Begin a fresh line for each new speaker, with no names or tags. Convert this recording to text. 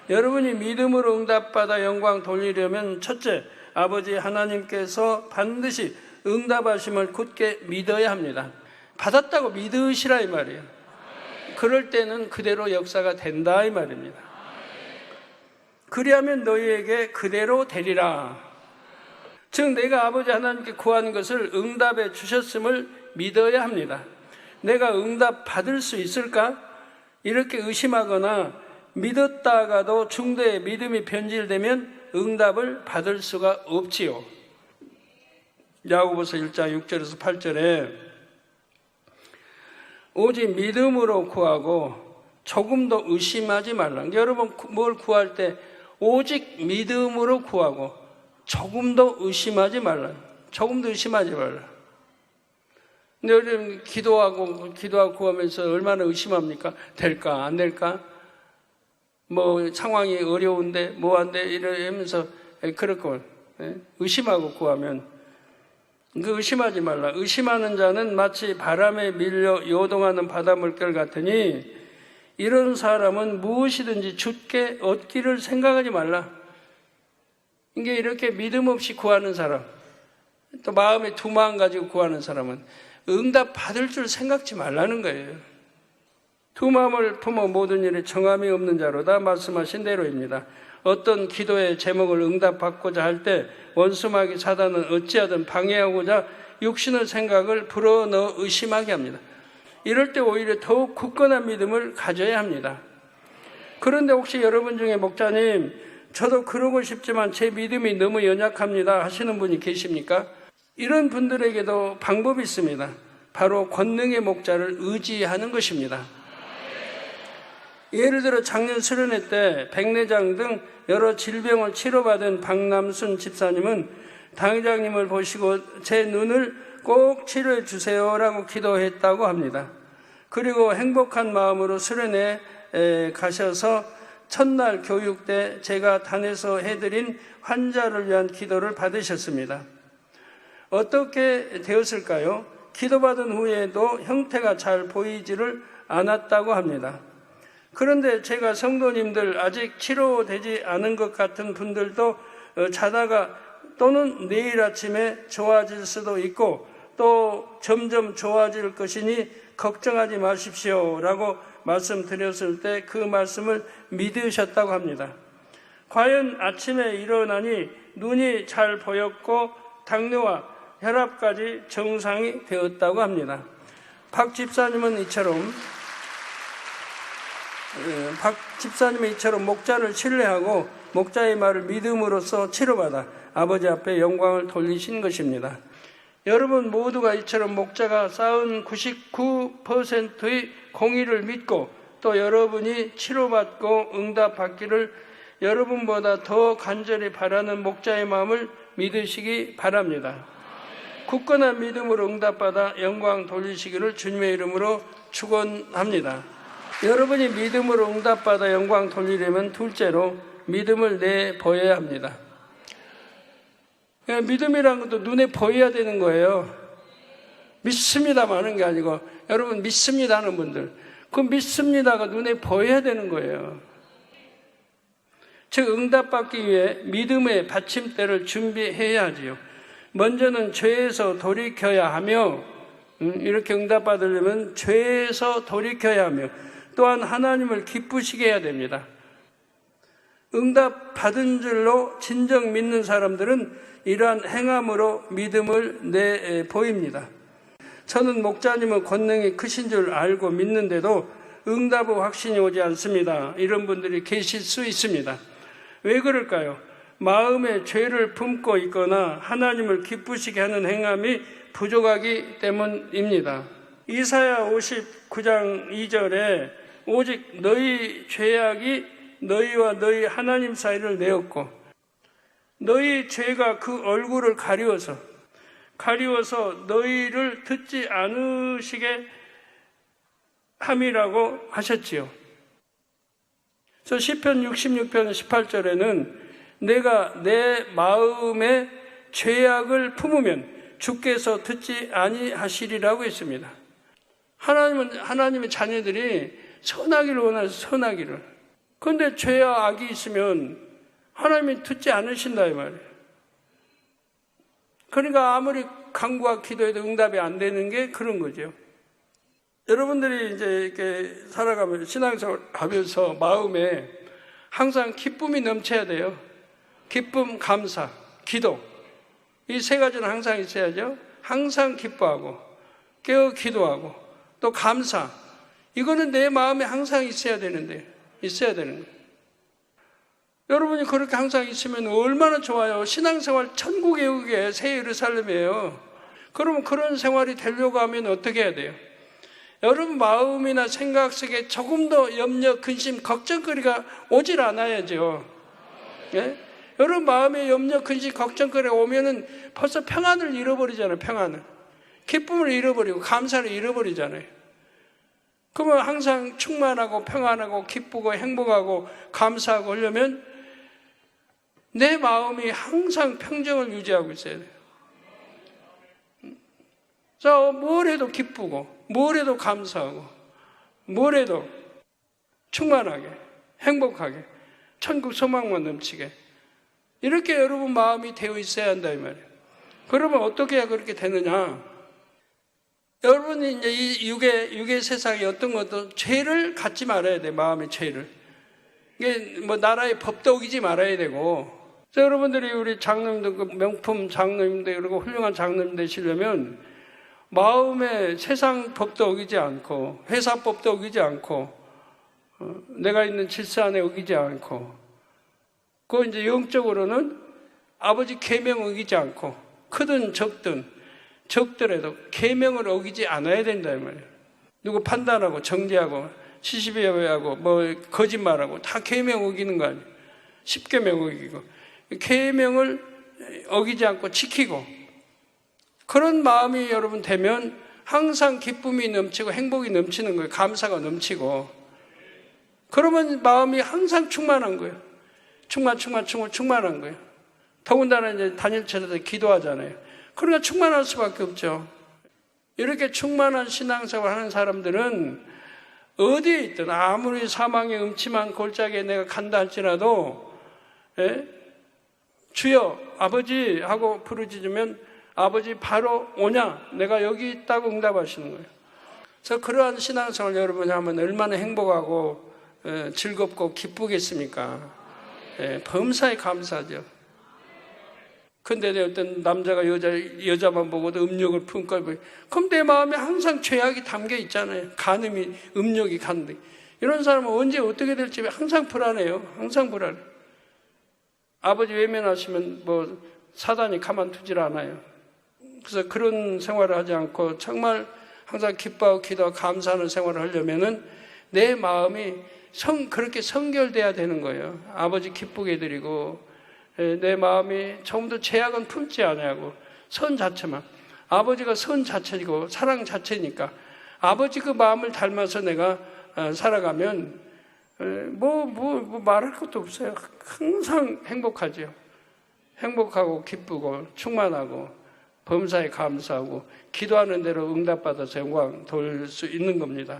여러분이 믿음으로 응답받아 영광 돌리려면 첫째, 아버지 하나님께서 반드시 응답하심을 굳게 믿어야 합니다. 받았다고 믿으시라 이 말이에요. 그럴 때는 그대로 역사가 된다 이 말입니다. 그리하면 너희에게 그대로 되리라. 즉 내가 아버지 하나님께 구하는 것을 응답해 주셨음을 믿어야 합니다. 내가 응답 받을 수 있을까? 이렇게 의심하거나 믿었다가도 중도에 믿음이 변질되면 응답을 받을 수가 없지요. 야고보서 1장 6절에서 8절에 오직 믿음으로 구하고 조금도 의심하지 말라. 여러분 뭘 구할 때 오직 믿음으로 구하고 조금도 의심하지 말라. 조금도 의심하지 말라. 근데 여러분 기도하고 구하면서 얼마나 의심합니까? 될까 안 될까? 뭐 상황이 어려운데 뭐한데 이러면서 그렇고 의심하고 구하면 그 의심하지 말라. 의심하는 자는 마치 바람에 밀려 요동하는 바닷물결 같으니 이런 사람은 무엇이든지 주께 얻기를 생각하지 말라. 이게 이렇게 믿음 없이 구하는 사람, 또 마음에 두마음 가지고 구하는 사람은 응답 받을 줄 생각지 말라는 거예요. 두 마음을 품어 모든 일에 정함이 없는 자로다 말씀하신 대로입니다. 어떤 기도의 제목을 응답받고자 할 때 원수마귀 사단은 어찌하든 방해하고자 육신의 생각을 불어넣어 의심하게 합니다. 이럴 때 오히려 더욱 굳건한 믿음을 가져야 합니다. 그런데 혹시 여러분 중에 목사님, 저도 그러고 싶지만 제 믿음이 너무 연약합니다 하시는 분이 계십니까? 이런 분들에게도 방법이 있습니다. 바로 권능의 목자를 의지하는 것입니다. 예를 들어 작년 수련회 때 백내장 등 여러 질병을 치료받은 박남순 집사님은 당회장님을 보시고 제 눈을 꼭 치료해 주세요라고 기도했다고 합니다. 그리고 행복한 마음으로 수련회에 가셔서 첫날 교육 때 제가 단에서 해드린 환자를 위한 기도를 받으셨습니다. 어떻게 되었을까요? 기도받은 후에도 형태가 잘 보이지를 않았다고 합니다. 그런데 제가 성도님들 아직 치료되지 않은 것 같은 분들도 자다가 또는 내일 아침에 좋아질 수도 있고 또 점점 좋아질 것이니 걱정하지 마십시오 라고 말씀드렸을 때 그 말씀을 믿으셨다고 합니다. 과연 아침에 일어나니 눈이 잘 보였고 당뇨와 혈압까지 정상이 되었다고 합니다. 박 집사님은 이처럼 목자를 신뢰하고 목자의 말을 믿음으로써 치료받아 아버지 앞에 영광을 돌리신 것입니다. 여러분 모두가 이처럼 목자가 쌓은 99%의 공의를 믿고 또 여러분이 치료받고 응답받기를 여러분보다 더 간절히 바라는 목자의 마음을 믿으시기 바랍니다. 굳건한 믿음으로 응답받아 영광 돌리시기를 주님의 이름으로 축원합니다. 여러분이 믿음으로 응답받아 영광 돌리려면 둘째로 믿음을 내보여야 합니다. 믿음이라는 것도 눈에 보여야 되는 거예요. 믿습니다만 하는 게 아니고 여러분 믿습니다 하는 분들 그 믿습니다가 눈에 보여야 되는 거예요. 즉 응답받기 위해 믿음의 받침대를 준비해야 하지요. 먼저는 죄에서 돌이켜야 하며 이렇게 응답받으려면 죄에서 돌이켜야 하며 또한 하나님을 기쁘시게 해야 됩니다. 응답받은 줄로 진정 믿는 사람들은 이러한 행함으로 믿음을 내보입니다. 저는 목자님은 권능이 크신 줄 알고 믿는데도 응답의 확신이 오지 않습니다. 이런 분들이 계실 수 있습니다. 왜 그럴까요? 마음에 죄를 품고 있거나 하나님을 기쁘시게 하는 행함이 부족하기 때문입니다. 이사야 59장 2절에 오직 너희 죄악이 너희와 너희 하나님 사이를 내었고 너희 죄가 그 얼굴을 가리워서 너희를 듣지 않으시게 함이라고 하셨지요. 저 시편 66편 18절에는 내가 내 마음에 죄악을 품으면 주께서 듣지 아니하시리라고 했습니다. 하나님의 자녀들이 선하기를 원하서 선하기를 그런데 죄와 악이 있으면 하나님이 듣지 않으신다 이 말이에요. 그러니까 아무리 간구와 기도해도 응답이 안 되는 게 그런 거죠. 여러분들이 이제 이렇게 살아가면 신앙생활 하면서 마음에 항상 기쁨이 넘쳐야 돼요. 기쁨, 감사, 기도. 이 세 가지는 항상 있어야죠. 항상 기뻐하고, 깨어 기도하고, 또 감사. 이거는 내 마음에 항상 있어야 되는 거예요. 여러분이 그렇게 항상 있으면 얼마나 좋아요. 신앙생활 천국의 의게 새 예루살렘이에요. 그러면 그런 생활이 되려고 하면 어떻게 해야 돼요? 여러분 마음이나 생각 속에 조금 더 염려, 근심, 걱정거리가 오질 않아야죠. 예? 여러분 마음에 염려, 근심, 걱정거리가 오면은 벌써 평안을 잃어버리잖아요. 평안을. 기쁨을 잃어버리고 감사를 잃어버리잖아요. 그러면 항상 충만하고 평안하고 기쁘고 행복하고 감사하고 하려면 내 마음이 항상 평정을 유지하고 있어야 돼요. 자, 뭘 해도 기쁘고 뭘 해도 감사하고 뭘 해도 충만하게 행복하게 천국 소망만 넘치게 이렇게 여러분 마음이 되어 있어야 한다 이 말이에요. 그러면 어떻게 해야 그렇게 되느냐? 여러분이 이제 이 육의 세상에 어떤 것도 죄를 갖지 말아야 돼. 마음의 죄를. 이게 뭐 나라의 법도 어기지 말아야 되고. 그래서 여러분들이 우리 장로님들 그 명품 장로님들 그리고 훌륭한 장로님 되시려면 마음에 세상 법도 어기지 않고 회사 법도 어기지 않고 내가 있는 질서 안에 어기지 않고 그 이제 영적으로는 아버지 계명 어기지 않고 크든 적든 적더라도 계명을 어기지 않아야 된다 이 말이에요. 누구 판단하고 정죄하고 시시비하고 뭐 거짓말하고 다 계명 어기는 거 아니에요. 십계명 어기고 계명을 어기지 않고 지키고 그런 마음이 여러분 되면 항상 기쁨이 넘치고 행복이 넘치는 거예요. 감사가 넘치고 그러면 마음이 항상 충만한 거예요. 충만한 거예요. 더군다나 이제 단일체에서 기도하잖아요. 그러니까 충만할 수밖에 없죠. 이렇게 충만한 신앙생활 하는 사람들은 어디에 있든 아무리 사망의 음침한 골짜기에 내가 간다 할지라도 주여 아버지 하고 부르짖으면 아버지 바로 오냐 내가 여기 있다고 응답하시는 거예요. 그래서 그러한 신앙생활 여러분이 하면 얼마나 행복하고 즐겁고 기쁘겠습니까? 범사에 감사하죠. 근데 어떤 남자가 여자만 보고도 음욕을 품고 그럼 내 마음에 항상 죄악이 담겨 있잖아요. 간음이 음욕이 간다. 이런 사람은 언제 어떻게 될지 항상 불안해요. 항상 불안해. 아버지 외면하시면 뭐 사단이 가만두질 않아요. 그래서 그런 생활을 하지 않고 정말 항상 기뻐하고 기도하고 감사하는 생활을 하려면은 내 마음이 그렇게 성결돼야 되는 거예요. 아버지 기쁘게 해드리고 내 마음이 조금도 죄악은 품지 않냐고 선 자체만 아버지가 선 자체이고 사랑 자체니까 아버지 그 마음을 닮아서 내가 살아가면 뭐 말할 것도 없어요. 항상 행복하죠. 행복하고 기쁘고 충만하고 범사에 감사하고 기도하는 대로 응답받아서 영광 돌릴 수 있는 겁니다.